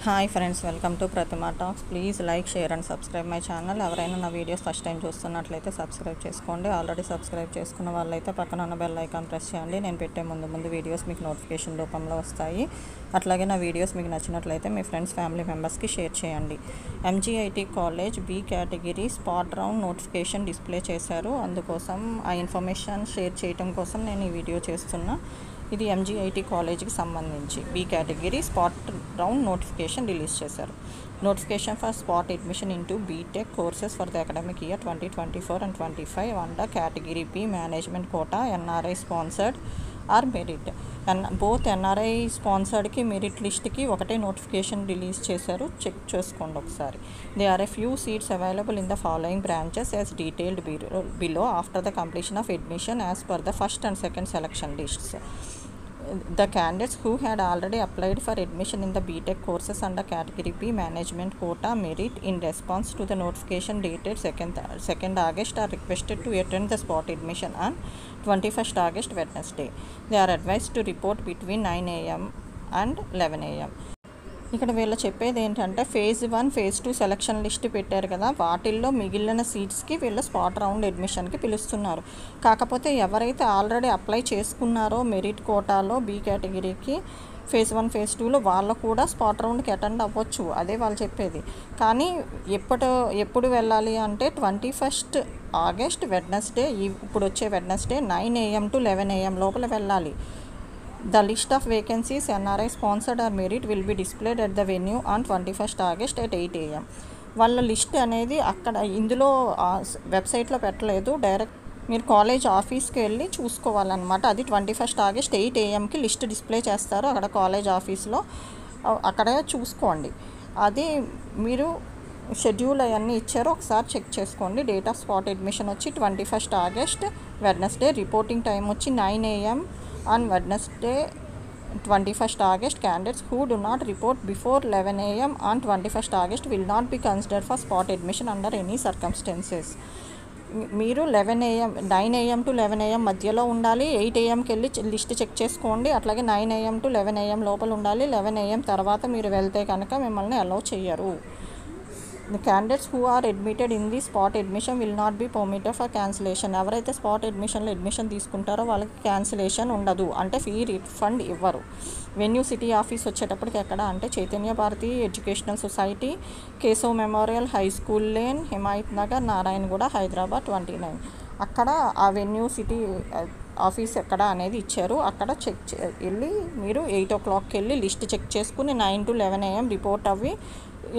Hi friends, welcome to Pratima talks. Please like, share and subscribe my channel. ఎవరైనా నా videos first time చూస్తున్నట్లయితే subscribe చేసుకోండి. Already subscribe చేసుకున్న వాళ్ళైతే పక్కన ఉన్న బెల్ ఐకాన్ ప్రెస్ చేయండి. నేను పెట్టే ముందు వీడియోస్ మీకు నోటిఫికేషన్ రూపంలో వస్తాయి. అట్లాగే నా వీడియోస్ మీకు నచ్చినట్లయితే మీ ఫ్రెండ్స్, ఫ్యామిలీ మెంబర్స్కి షేర్ చేయండి. MGIT college B category spot round notification display చేశారు. అందుకోసం ఆ ఇన్ఫర్మేషన్ షేర్ చేయడం కోసం నేను ఈ వీడియో చేస్తున్నా. ఇది ఎంజీఐటీ కాలేజ్కి సంబంధించి B category spot round notification release చేశారు. Notification for spot admission into BTech courses for the academic year 2024 and 25 under category B management quota NRI sponsored or merit. Both NRI స్పాన్సర్డ్కి merit లిస్ట్కి ఒకటే notification release చేశారు. Check చేసుకోండి ఒకసారి. They are a few seats available in the following branches as detailed below after the completion of admission as per the first and second selection lists. The candidates who had already applied for admission in the BTech courses under Category B Management Quota Merit in response to the notification dated 2nd August are requested to attend the spot admission on 21st August Wednesday. They are advised to report between 9 a.m. and 11 a.m. ఇక్కడ వీళ్ళు చెప్పేది ఏంటంటే phase 1, phase 2 selection list పెట్టారు కదా, వాటిల్లో మిగిలిన సీట్స్కి వీళ్ళు spot round అడ్మిషన్కి పిలుస్తున్నారు. కాకపోతే ఎవరైతే ఆల్రెడీ అప్లై చేసుకున్నారో మెరిట్ కోటాలో బి కేటగిరీకి ఫేజ్ 1, ఫేజ్ 2లో వాళ్ళు కూడా స్పాట్ రౌండ్కి అటెండ్ అవ్వచ్చు. అదే వాళ్ళు చెప్పేది. కానీ ఎప్పుడు వెళ్ళాలి అంటే 21st ఆగస్ట్ వెడ్నెస్డే, ఇప్పుడు వచ్చే వెడ్నెస్డే 9 a.m. to 11 a.m. లోపల వెళ్ళాలి. The list of vacancies NRI sponsored or merit will be displayed at the venue on 21st August at 8 a.m. వాళ్ళ లిస్ట్ అనేది అక్కడ ఇందులో వెబ్సైట్లో పెట్టలేదు. డైరెక్ట్ మీరు కాలేజ్ ఆఫీస్కి వెళ్ళి చూసుకోవాలన్నమాట. అది 21st ఆగస్ట్ 8 a.m.కి లిస్ట్ డిస్ప్లే చేస్తారు అక్కడ కాలేజ్ ఆఫీస్లో. అక్కడ చూసుకోండి. అది మీరు షెడ్యూల్ అవన్నీ ఇచ్చారో ఒకసారి చెక్ చేసుకోండి. డేట్ ఆఫ్ స్పాట్ అడ్మిషన్ వచ్చి 21st August Wednesday. Reporting time వచ్చి 9 a.m. on Wednesday 21st August. Candidates who do not report before 11 a.m. on 21st August will not be considered for spot admission under any circumstances. మీరు 9 a.m. to 11 a.m. మధ్యలో ఉండాలి. 8 a.m.కి వెళ్ళి list check చేసుకోండి. అట్లాగే 9 a.m. to 11 a.m. లోపల ఉండాలి. 11 a.m. తర్వాత మీరు వెళ్తే కనుక మిమ్మల్ని అలౌ చేయరు. The candidates who are admitted in the spot admission will not be permitted for cancellation. ఎవరైతే స్పాట్ అడ్మిషన్లో అడ్మిషన్ తీసుకుంటారో వాళ్ళకి క్యాన్సిలేషన్ ఉండదు, అంటే ఫీ రిఫండ్ ఇవ్వరు. వెన్యూ సిటీ ఆఫీస్ వచ్చేటప్పటికి ఎక్కడ అంటే Chaitanya Bharati educational society, Keshav memorial, high school lane, Himayat Nagar, Narayanaguda, Hyderabad 29. అక్కడ ఆ వెన్యూ సిటీ ఆఫీస్ ఎక్కడ అనేది ఇచ్చారు. అక్కడ వెళ్ళి మీరు 8 o'clockకి వెళ్ళి లిస్ట్ చెక్ చేసుకుని 9 to 11 a.m. రిపోర్ట్ అవి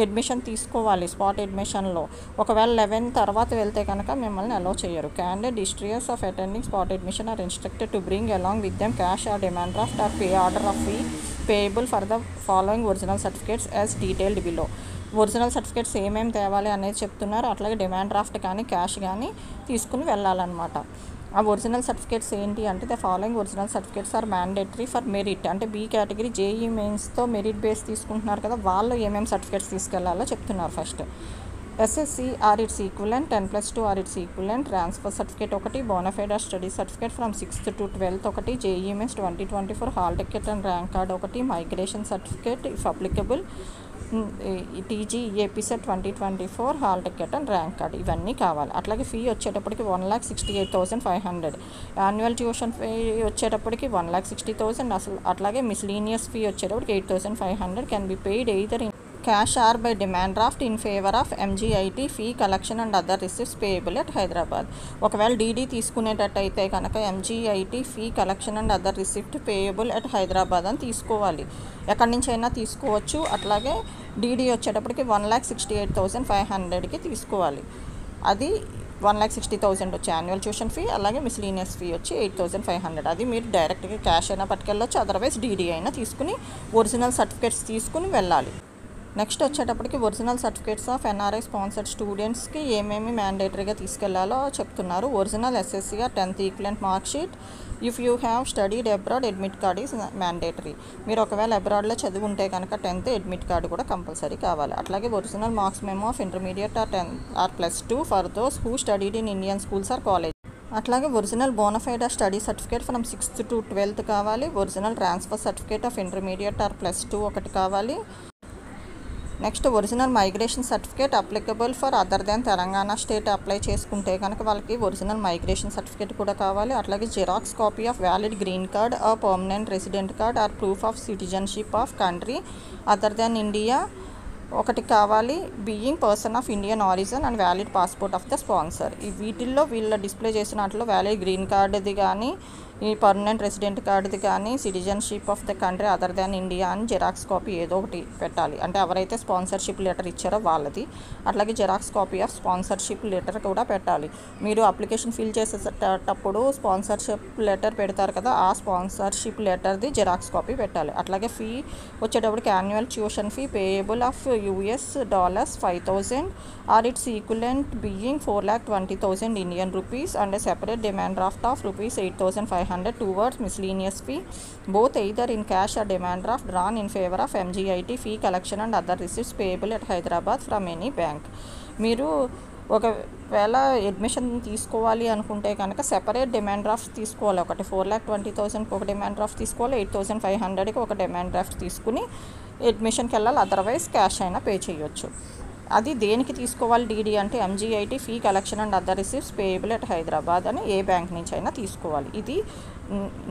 అడ్మిషన్ తీసుకోవాలి స్పాట్ అడ్మిషన్లో. ఒకవేళ 11 తర్వాత వెళ్తే కనుక మిమ్మల్ని అలౌ చేయరు. Candidate desirous of attending spot admission are instructed to bring along with them cash or demand draft or pay order of fee payable for the following original certificates as detailed below. Original certificates ఏమేమి తేవాలి అనేది చెప్తున్నారు. అట్లాగే demand draft కానీ cash కానీ తీసుకుని వెళ్ళాలన్నమాట. ఆ ఒరిజినల్ సర్టిఫికేట్స్ ఏంటి అంటే the following original certificates are mandatory for merit. అంటే బీ కేటగిరీ జేఈ మెయిన్స్తో మెరిట్ బేస్ తీసుకుంటున్నారు కదా, వాళ్ళు ఏమేమి సర్టిఫికేట్స్ తీసుకెళ్లాలో చెప్తున్నారు. First SSC or it's equivalent, 10+2 or it's equivalent, transfer certificate ఒకటి, bonafide or study certificate from 6th to 12th ఒకటి, JEE mains 2024 hall ticket and rank card ఒకటి, migration certificate if applicable, TG EAPCET 2024 hall ticket and rank card, ఇవన్నీ కావాలి. అట్లాగే fee వచ్చేటప్పటికి 1,68,500. Annual tuition fee వచ్చేటప్పటికి 1,60,000. అసలు అట్లాగే మిస్లీనియస్ ఫీ వచ్చేటప్పటికి 8,500 can be paid either in cash or by demand draft in favour of MGIT fee collection and other receipts payable at Hyderabad. ఒకవేళ DD తీసుకునేటట్టయితే కనుక MGIT fee collection and other receipt payable at Hyderabad అని తీసుకోవాలి. ఎక్కడి నుంచి అయినా తీసుకోవచ్చు. అట్లాగే డీడీ వచ్చేటప్పటికి 1,68,500కి తీసుకోవాలి. అది 1,60,000 వచ్చి యాన్యువల్ ట్యూషన్ ఫీ, అలాగే మిస్లీనియస్ ఫీ వచ్చి 8,500. అది మీరు డైరెక్ట్గా క్యాష్ అయినా పట్టుకెళ్ళొచ్చు, అదర్వైజ్ డీడీ అయినా తీసుకుని ఒరిజినల్ సర్టిఫికేట్స్ తీసుకుని వెళ్ళాలి. నెక్స్ట్ వచ్చేటప్పటికి original certificates of NRI sponsored స్టూడెంట్స్కి ఏమేమి మ్యాండేటరీగా తీసుకెళ్లాలో చెప్తున్నారు. Original SSC or 10th equivalent mark sheet. If you have studied abroad admit card is mandatory. మీరు ఒకవేళ అబ్రాడ్లో చదివి ఉంటే కనుక 10th అడ్మిట్ కార్డు కూడా కంపల్సరీ కావాలి. అట్లాగే original marks memo of intermediate or +2 for those who studied in Indian schools or college. అట్లాగే original bonafide study certificate from 6th to 12th కావాలి. Original transfer certificate of intermediate or +2 ఒకటి కావాలి. Next original migration certificate applicable for other than Telangana state apply చేసుకుంటే కనుక వాళ్ళకి original migration certificate కూడా కావాలి. అట్లాగే Xerox copy of valid green card or permanent resident card are proof of citizenship of country other than India ఒకటి కావాలి. Being person of Indian origin and valid passport of the sponsor. ఈ వీటిల్లో వీళ్ళ display చేసినట్లు valid green కార్డుది కానీ ఈ permanent resident కార్డుది కానీ citizenship of the country other than India అని జిరాక్స్ కాపీ ఏదో ఒకటి పెట్టాలి. అంటే ఎవరైతే స్పాన్సర్షిప్ లెటర్ ఇచ్చారో వాళ్ళది. అట్లాగే Xerox copy of sponsorship letter కూడా పెట్టాలి. మీరు అప్లికేషన్ ఫిల్ చేసేటప్పుడు స్పాన్సర్షిప్ లెటర్ పెడతారు కదా, ఆ స్పాన్సర్షిప్ లెటర్ది జిరాక్స్ కాపీ పెట్టాలి. అట్లాగే ఫీ వచ్చేటప్పటికి annual tuition fee payable of $5,000 or it's equivalent being 4,20,000 Indian rupees and a separate demand draft of ₹8,500 towards miscellaneous fee, both either in cash or demand draft drawn in favor of MGIT fee collection and other receipts payable at Hyderabad from any bank. మీరు ఒకవేళ admission తీసుకోవాలి అనుకుంటే కనుక separate demand draft తీసుకోవాలి. ఒకటి 4,20,000కి ఒక demand draft తీసుకోవాలి, 8,500కి ఒక డిమాండ్ డ్రాఫ్ట్ తీసుకుని అడ్మిషన్కి వెళ్ళాలి. అదర్వైజ్ క్యాష్ అయినా పే చేయొచ్చు. అది దేనికి తీసుకోవాలి డీడీ అంటే MGIT fee collection and other receipts payable at Hyderabad అని ఏ బ్యాంక్ నుంచి అయినా తీసుకోవాలి. ఇది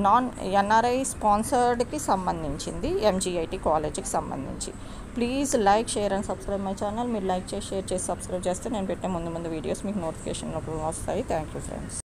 నాన్ ఎన్ఆర్ఐ స్పాన్సర్డ్కి సంబంధించింది, ఎంజీఐటీ కాలేజీకి సంబంధించి. Please like share and subscribe my channel. మీరు లైక్ చేసి షేర్ చేసి సబ్స్క్రైబ్ చేస్తే నేను పెట్టే ముందు వీడియోస్ మీకు నోటిఫికేషన్ వస్తాయి. Thank you friends.